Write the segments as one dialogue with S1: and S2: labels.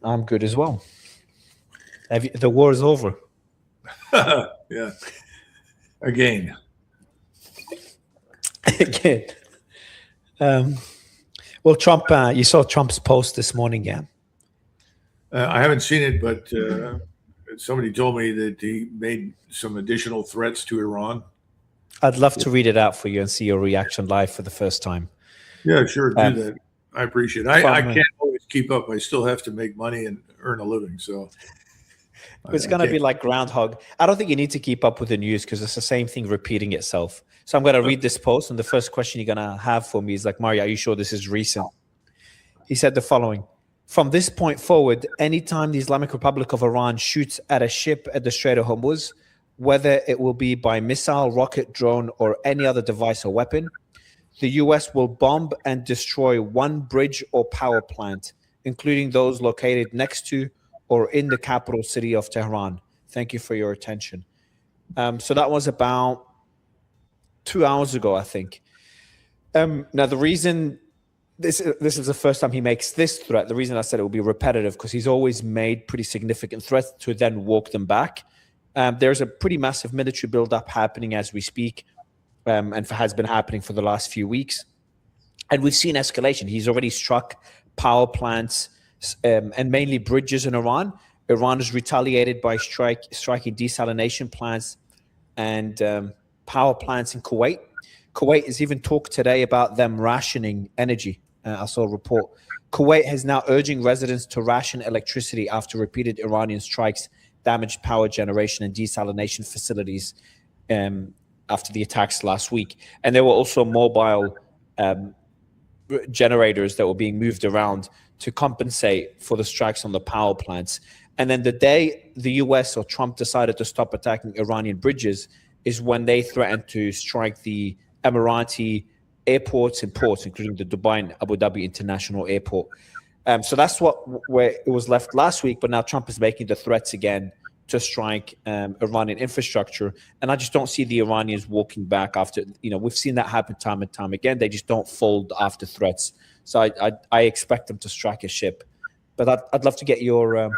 S1: I'm good as well. The war is over.
S2: Yeah. Again.
S1: Again. Well, Trump, you saw Trump's post this morning, yeah?
S2: I haven't seen it, but somebody told me that he made some additional threats to Iran.
S1: I'd love to read it out for you and see your reaction live for the first time.
S2: Yeah, sure, do
S1: Um,
S2: that. I appreciate it. I can't always keep up. I still have to make money and earn a living, so
S1: It's
S2: I
S1: going to be
S2: can't.
S1: like Groundhog. I don't think you need to keep up with the news because it's the same thing repeating itself. So I'm going to read this post, and the first question you're going to have for me is like, Mario, are you sure this is recent? He said the following. From this point forward, anytime the Islamic Republic of Iran shoots at a ship at the Strait of Hormuz, whether it will be by missile, rocket, drone, or any other device or weapon, the US will bomb and destroy one bridge or power plant, including those located next to or in the capital city of Tehran. Thank you for your attention. So that was about 2 hours ago, I think. Now, the reason this is the first time he makes this threat, the reason I said it will be repetitive, because he's always made pretty significant threats to then walk them back. There's a pretty massive military buildup happening as we speak, and has been happening for the last few weeks. And we've seen escalation. He's already struck power plants and mainly bridges in Iran. Iran has retaliated by striking desalination plants and power plants in Kuwait. Kuwait has even talked today about them rationing energy. I saw a report. Kuwait is now urging residents to ration electricity after repeated Iranian strikes damaged power generation and desalination facilities after the attacks last week. And there were also mobile generators that were being moved around to compensate for the strikes on the power plants. And then the day the US or Trump decided to stop attacking Iranian bridges is when they threatened to strike the Emirati airports and ports, including the Dubai and Abu Dhabi International Airport. So that's where it was left last week, but now Trump is making the threats again to strike Iranian infrastructure. And I just don't see the Iranians walking back after, we've seen that happen time and time again. They just don't fold after threats. So I expect them to strike a ship. But I'd love to get your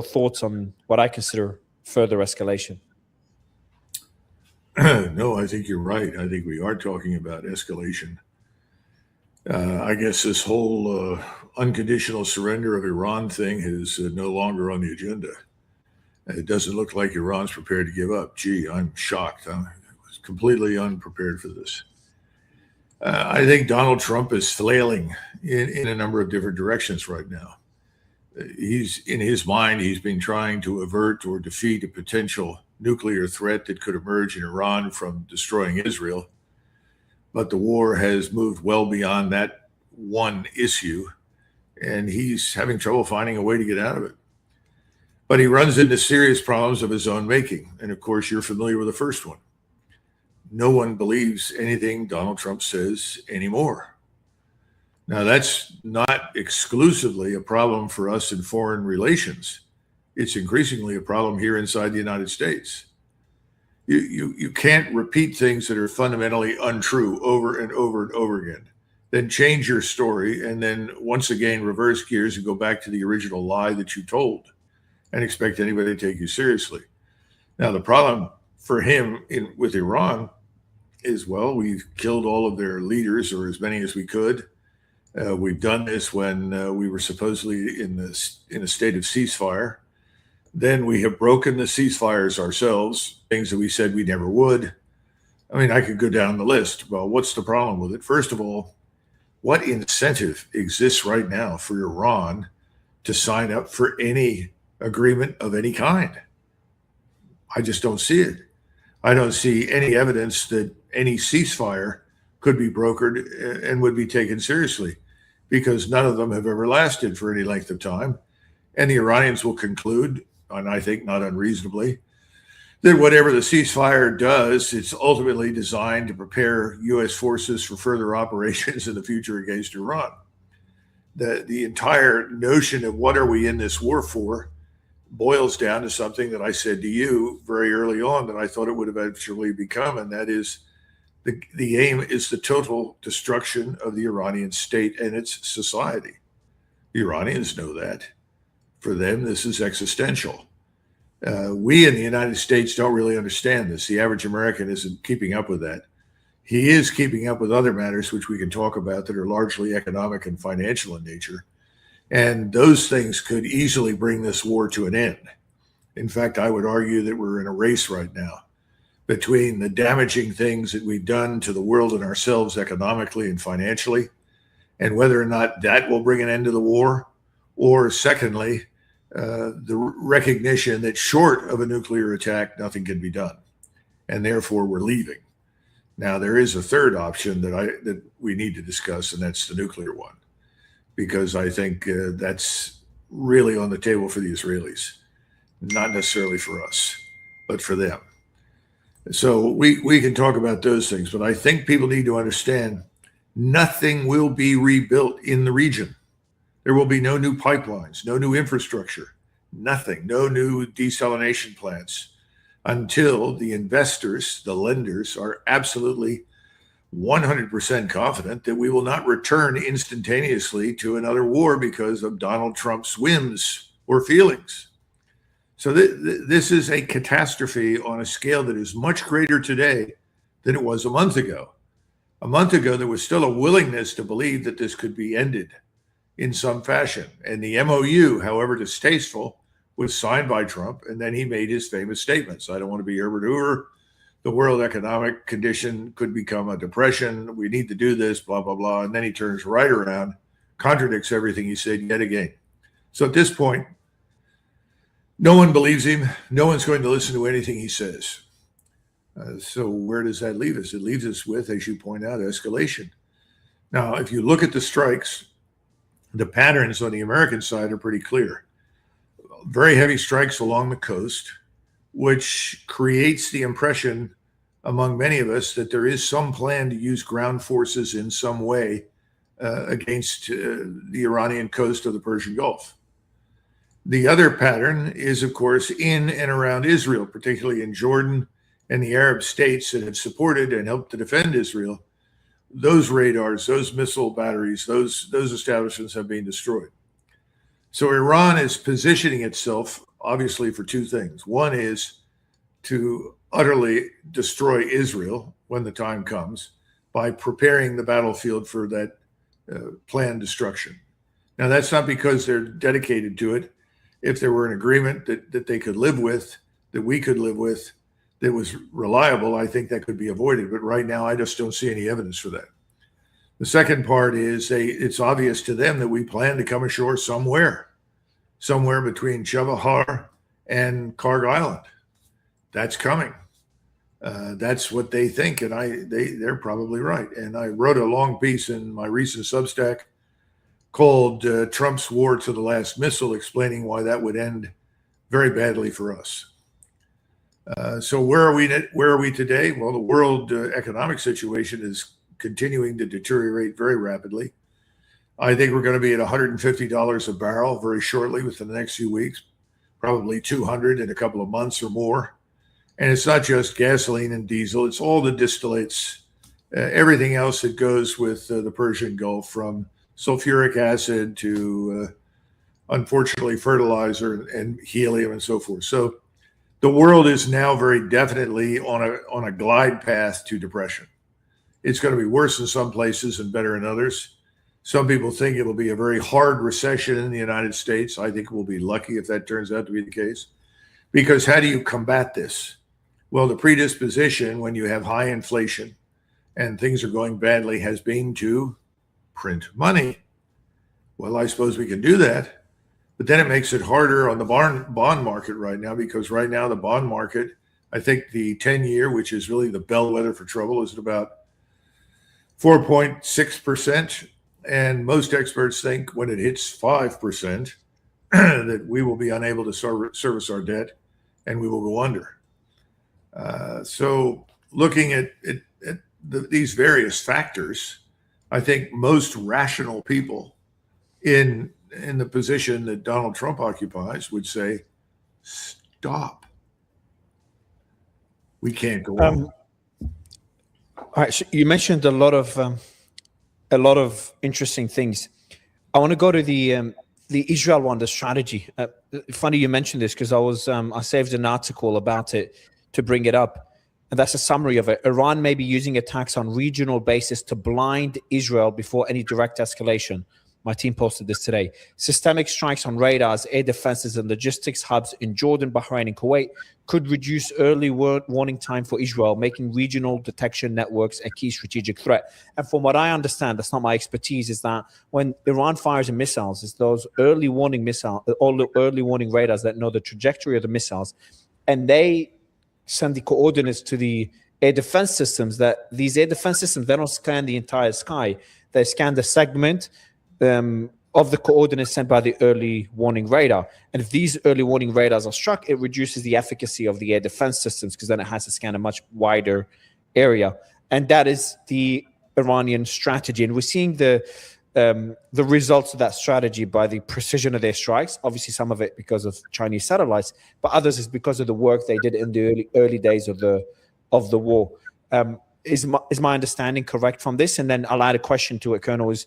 S1: thoughts on what I consider further escalation.
S2: No, I think you're right. I think we are talking about escalation. I guess this whole unconditional surrender of Iran thing is no longer on the agenda. It doesn't look like Iran's prepared to give up. Gee, I'm shocked. I was completely unprepared for this. I think Donald Trump is flailing in a number of different directions right now. In his mind, he's been trying to avert or defeat a potential nuclear threat that could emerge in Iran from destroying Israel. But the war has moved well beyond that one issue, and he's having trouble finding a way to get out of it. But he runs into serious problems of his own making. And of course, you're familiar with the first one. No one believes anything Donald Trump says anymore. Now, that's not exclusively a problem for us in foreign relations. It's increasingly a problem here inside the United States. You can't repeat things that are fundamentally untrue over and over and over again, then change your story and then once again reverse gears and go back to the original lie that you told and expect anybody to take you seriously. Now, the problem for him with Iran is, well, we've killed all of their leaders, or as many as we could. We've done this when we were supposedly in a state of ceasefire. Then we have broken the ceasefires ourselves, things that we said we never would. I mean, I could go down the list. Well, what's the problem with it? First of all, what incentive exists right now for Iran to sign up for any agreement of any kind? I just don't see it. I don't see any evidence that any ceasefire could be brokered and would be taken seriously, because none of them have ever lasted for any length of time. And the Iranians will conclude, and I think not unreasonably, that whatever the ceasefire does, it's ultimately designed to prepare U.S. forces for further operations in the future against Iran. The entire notion of what are we in this war for boils down to something that I said to you very early on that I thought it would eventually become, and that is the aim is the total destruction of the Iranian state and its society. The Iranians know that. For them, this is existential. We in the United States don't really understand this. The average American isn't keeping up with that. He is keeping up with other matters, which we can talk about, that are largely economic and financial in nature. And those things could easily bring this war to an end. In fact, I would argue that we're in a race right now between the damaging things that we've done to the world and ourselves economically and financially, and whether or not that will bring an end to the war, or secondly, the recognition that short of a nuclear attack, nothing can be done, and therefore we're leaving. Now, there is a third option that we need to discuss, and that's the nuclear one, because I think that's really on the table for the Israelis, not necessarily for us, but for them. So we can talk about those things, but I think people need to understand nothing will be rebuilt in the region. There will be no new pipelines, no new infrastructure, nothing, no new desalination plants until the investors, the lenders, are absolutely 100% confident that we will not return instantaneously to another war because of Donald Trump's whims or feelings. So this is a catastrophe on a scale that is much greater today than it was a month ago. A month ago, there was still a willingness to believe that this could be ended in some fashion. And the MOU, however distasteful, was signed by Trump, and then he made his famous statements. I don't want to be Herbert Hoover. The world economic condition could become a depression. We need to do this, blah, blah, blah. And then he turns right around, contradicts everything he said yet again. So at this point, no one believes him. No one's going to listen to anything he says. So where does that leave us? It leaves us with, as you point out, escalation. Now, if you look at the strikes, the patterns on the American side are pretty clear. Very heavy strikes along the coast, which creates the impression among many of us that there is some plan to use ground forces in some way against the Iranian coast of the Persian Gulf. The other pattern is, of course, in and around Israel, particularly in Jordan and the Arab states that have supported and helped to defend Israel. Those radars, those missile batteries, those establishments have been destroyed. So Iran is positioning itself, obviously, for two things. One is to utterly destroy Israel when the time comes by preparing the battlefield for that planned destruction. Now, that's not because they're dedicated to it. If there were an agreement that they could live with, that we could live with, that was reliable, I think that could be avoided. But right now, I just don't see any evidence for that. The second part is it's obvious to them that we plan to come ashore somewhere between Chabahar and Karg Island. That's coming. That's what they think, and they're probably right. And I wrote a long piece in my recent Substack called Trump's War to the Last Missile, explaining why that would end very badly for us. So where are we today? Well, the world economic situation is continuing to deteriorate very rapidly. I think we're going to be at $150 a barrel very shortly within the next few weeks, probably 200 in a couple of months or more. And it's not just gasoline and diesel, it's all the distillates, everything else that goes with the Persian Gulf, from sulfuric acid to, unfortunately, fertilizer and helium and so forth. So the world is now very definitely on a glide path to depression. It's going to be worse in some places and better in others. Some people think it will be a very hard recession in the United States. I think we'll be lucky if that turns out to be the case. Because how do you combat this? Well, the predisposition when you have high inflation and things are going badly has been to print money. Well, I suppose we can do that. But then it makes it harder on the bond market right now, because right now the bond market, I think the 10-year, which is really the bellwether for trouble, is at about 4.6%. And most experts think when it hits 5%, that we will be unable to service our debt and we will go under. So looking at these various factors, I think most rational people in the position that Donald Trump occupies would say, stop. We can't go on.
S1: All right. So you mentioned a lot of interesting things. I want to go to the the Israel one, the strategy. Funny you mentioned this because I saved an article about it to bring it up. And that's a summary of it. Iran may be using attacks on regional basis to blind Israel before any direct escalation. My team posted this today. Systemic strikes on radars, air defenses, and logistics hubs in Jordan, Bahrain, and Kuwait could reduce early warning time for Israel, making regional detection networks a key strategic threat. And from what I understand, that's not my expertise, is that when Iran fires in missiles, it's those early warning all the early warning radars that know the trajectory of the missiles, and they send the coordinates to the air defense systems. That these air defense systems, they don't scan the entire sky; they scan the segment of the coordinates sent by the early warning radar. And if these early warning radars are struck, it reduces the efficacy of the air defense systems because then it has to scan a much wider area. And that is the Iranian strategy. And we're seeing the results of that strategy by the precision of their strikes. Obviously, some of it because of Chinese satellites, but others is because of the work they did in the early days of the war. Is my understanding correct from this? And then I'll add a question to it, Colonel, is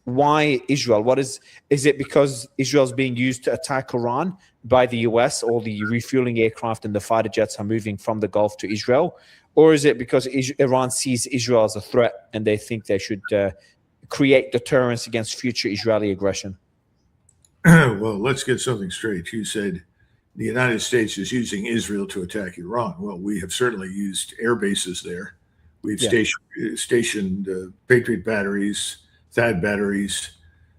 S1: why Israel? Is it because Israel's being used to attack Iran by the US? All the refueling aircraft and the fighter jets are moving from the Gulf to Israel? Or is it because Iran sees Israel as a threat and they think they should create deterrence against future Israeli aggression?
S2: Well, let's get something straight. You said the United States is using Israel to attack Iran. Well, we have certainly used air bases there. We've stationed Patriot batteries, THAAD batteries,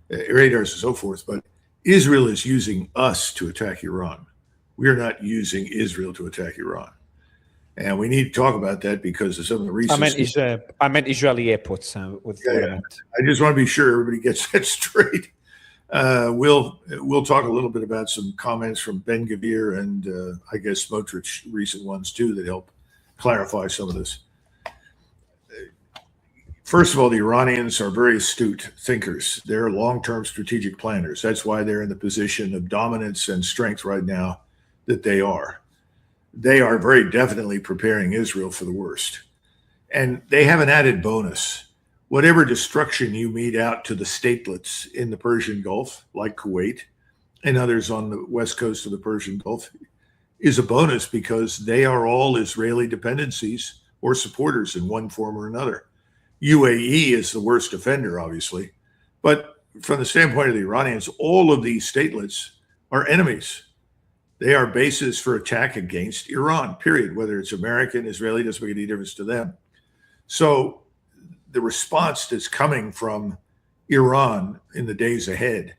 S2: radars, and so forth. But Israel is using us to attack Iran. We are not using Israel to attack Iran. And we need to talk about that because of some of the recent...
S1: I meant Israeli airports. I
S2: just want to be sure everybody gets that straight. We'll talk a little bit about some comments from Ben Gvir and I guess Smotrich, recent ones too, that help clarify some of this. First of all, the Iranians are very astute thinkers. They're long-term strategic planners. That's why they're in the position of dominance and strength right now that they are. They are very definitely preparing Israel for the worst. And they have an added bonus. Whatever destruction you mete out to the statelets in the Persian Gulf, like Kuwait and others on the west coast of the Persian Gulf, is a bonus because they are all Israeli dependencies or supporters in one form or another. UAE is the worst offender, obviously. But from the standpoint of the Iranians, all of these statelets are enemies. They are bases for attack against Iran, period. Whether it's American, Israeli, doesn't make any difference to them. So the response that's coming from Iran in the days ahead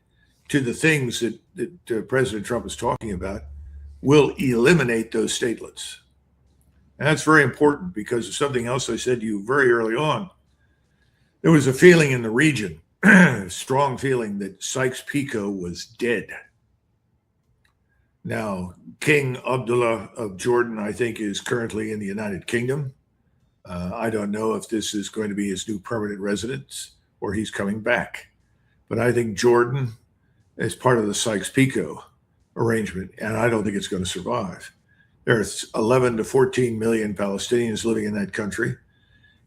S2: to the things that President Trump is talking about will eliminate those statelets. And that's very important because of something else I said to you very early on. There was a feeling in the region, a strong feeling that Sykes-Picot was dead. Now, King Abdullah of Jordan, I think, is currently in the United Kingdom. I don't know if this is going to be his new permanent residence or he's coming back. But I think Jordan is part of the Sykes-Picot arrangement, and I don't think it's going to survive. There's 11 to 14 million Palestinians living in that country.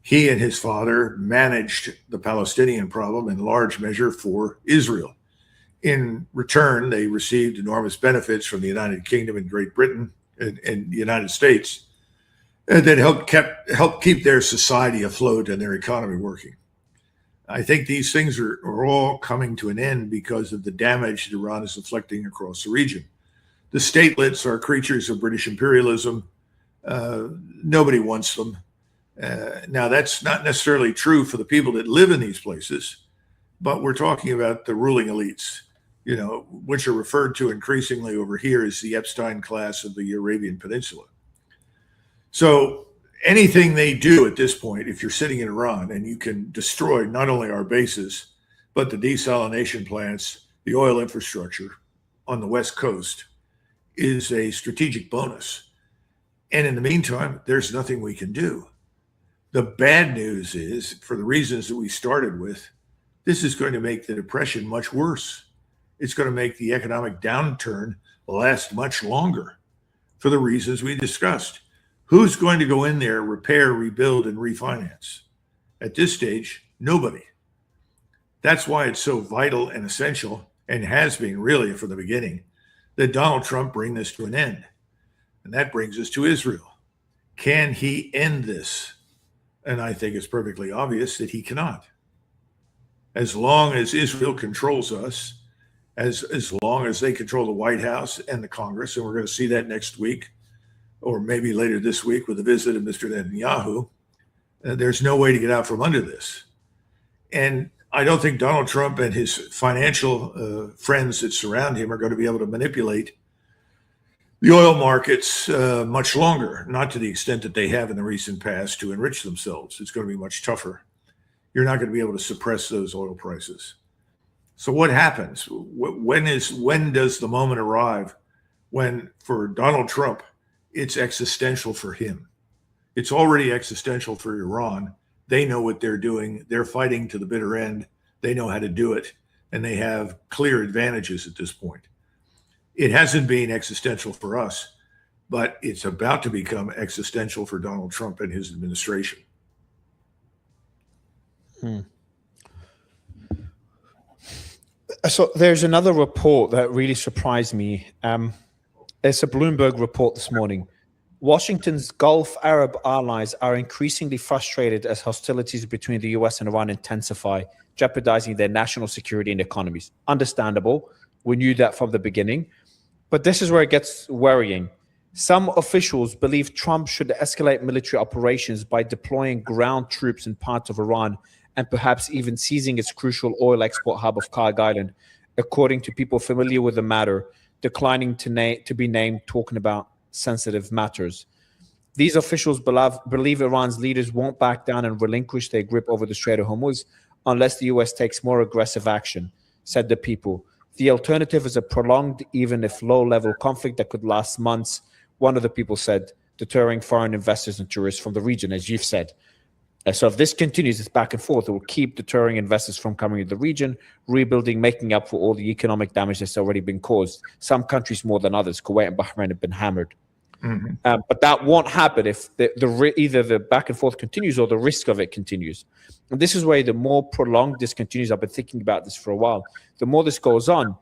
S2: He and his father managed the Palestinian problem in large measure for Israel. In return, they received enormous benefits from the United Kingdom and Great Britain and the United States that helped keep their society afloat and their economy working. I think these things are all coming to an end because of the damage that Iran is inflicting across the region. The statelets are creatures of British imperialism. Nobody wants them. Now, that's not necessarily true for the people that live in these places, but we're talking about the ruling elites, which are referred to increasingly over here as the Epstein class of the Arabian Peninsula. So anything they do at this point, if you're sitting in Iran and you can destroy not only our bases, but the desalination plants, the oil infrastructure on the West Coast, is a strategic bonus. And in the meantime, there's nothing we can do. The bad news is, for the reasons that we started with, this is going to make the depression much worse. It's going to make the economic downturn last much longer for the reasons we discussed. Who's going to go in there, repair, rebuild, and refinance? At this stage, nobody. That's why it's so vital and essential and has been really from the beginning, that Donald Trump bring this to an end. And that brings us to Israel. Can he end this? And I think it's perfectly obvious that he cannot. As long as Israel controls us, as long as they control the White House and the Congress, and we're going to see that next week, or maybe later this week with the visit of Mr. Netanyahu, there's no way to get out from under this. And I don't think Donald Trump and his financial friends that surround him are going to be able to manipulate the oil markets much longer, not to the extent that they have in the recent past to enrich themselves. It's going to be much tougher. You're not going to be able to suppress those oil prices. So what happens? When does the moment arrive when, for Donald Trump, it's existential for him? It's already existential for Iran. They know what they're doing. They're fighting to the bitter end. They know how to do it, and they have clear advantages at this point. It hasn't been existential for us, but it's about to become existential for Donald Trump and his administration.
S1: So there's another report that really surprised me. It's a Bloomberg report this morning. Washington's Gulf Arab allies are increasingly frustrated as hostilities between the US and Iran intensify, jeopardizing their national security and economies. Understandable. We knew that from the beginning. But this is where it gets worrying. Some officials believe Trump should escalate military operations by deploying ground troops in parts of Iran and perhaps even seizing its crucial oil export hub of Kharg Island, according to people familiar with the matter, declining to be named, talking about sensitive matters. These officials believe Iran's leaders won't back down and relinquish their grip over the Strait of Hormuz unless the US takes more aggressive action, said the people. The alternative is a prolonged, even if low-level conflict that could last months, one of the people said, deterring foreign investors and tourists from the region, as you've said. So if this continues, this back and forth, it will keep deterring investors from coming to the region, rebuilding, making up for all the economic damage that's already been caused. Some countries more than others. Kuwait and Bahrain have been hammered. Mm-hmm. But that won't happen if either the back and forth continues or the risk of it continues. And this is where the more prolonged this continues, I've been thinking about this for a while, the more this goes on,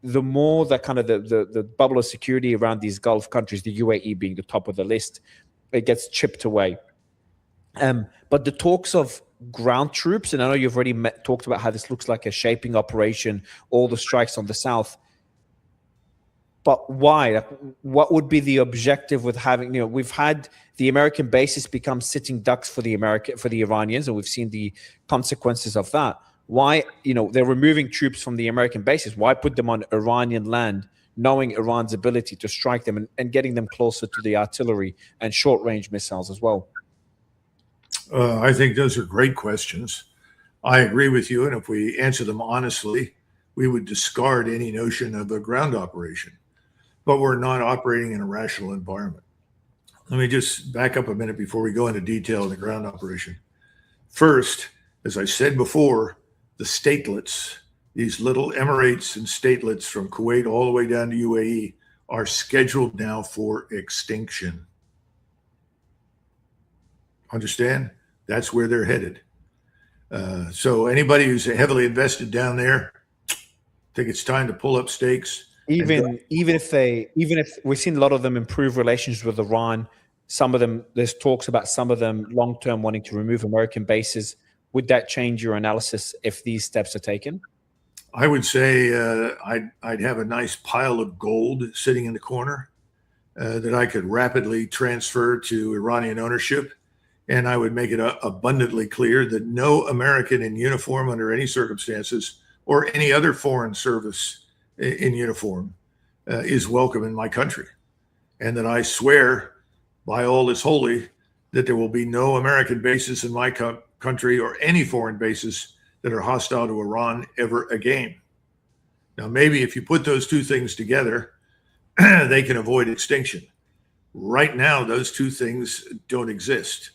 S1: the more that kind of the bubble of security around these Gulf countries, the UAE being the top of the list, it gets chipped away. But the talks of ground troops, and I know you've already talked about how this looks like a shaping operation, all the strikes on the south. But why? What would be the objective with having, we've had the American bases become sitting ducks for the Iranians, and we've seen the consequences of that. Why, they're removing troops from the American bases. Why put them on Iranian land, knowing Iran's ability to strike them and getting them closer to the artillery and short-range missiles as well?
S2: I think those are great questions. I agree with you, and if we answer them honestly, we would discard any notion of a ground operation. But we're not operating in a rational environment. Let me just back up a minute before we go into detail in the ground operation. First, as I said before, the statelets, these little emirates and statelets from Kuwait all the way down to UAE, are scheduled now for extinction. Understand? That's where they're headed. So anybody who's heavily invested down there, I think it's time to pull up stakes.
S1: Even if we've seen a lot of them improve relations with Iran, some of them, there's talks about some of them long-term wanting to remove American bases. Would that change your analysis if these steps are taken?
S2: I would say I'd have a nice pile of gold sitting in the corner that I could rapidly transfer to Iranian ownership. And I would make it abundantly clear that no American in uniform under any circumstances or any other foreign service in uniform is welcome in my country. And that I swear by all that's holy that there will be no American bases in my country or any foreign bases that are hostile to Iran ever again. Now, maybe if you put those two things together, they can avoid extinction. Right now, those two things don't exist.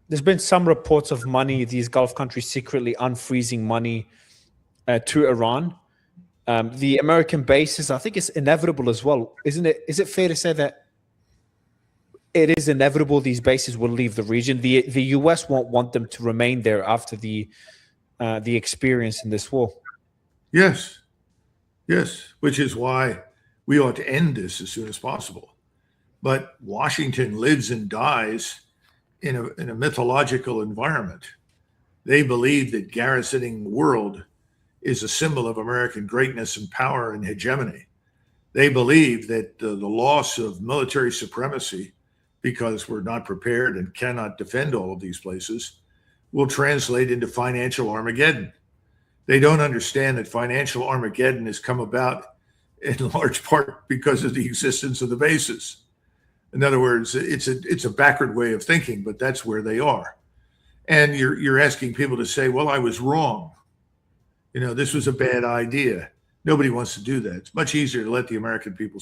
S1: There's been some reports of money, these Gulf countries secretly unfreezing money to Iran. The American bases, I think it's inevitable as well, isn't it? Is it fair to say that it is inevitable these bases will leave the region? The US won't want them to remain there after the experience in this war.
S2: Yes, yes, which is why we ought to end this as soon as possible. But Washington lives and dies in a mythological environment. They believe that garrisoning the world is a symbol of American greatness and power and hegemony. They believe that the loss of military supremacy, because we're not prepared and cannot defend all of these places, will translate into financial Armageddon. They don't understand that financial Armageddon has come about in large part because of the existence of the bases. In other words, it's a backward way of thinking, but that's where they are. And you're asking people to say, "Well, I was wrong. This was a bad idea." Nobody wants to do that. It's much easier to let the American people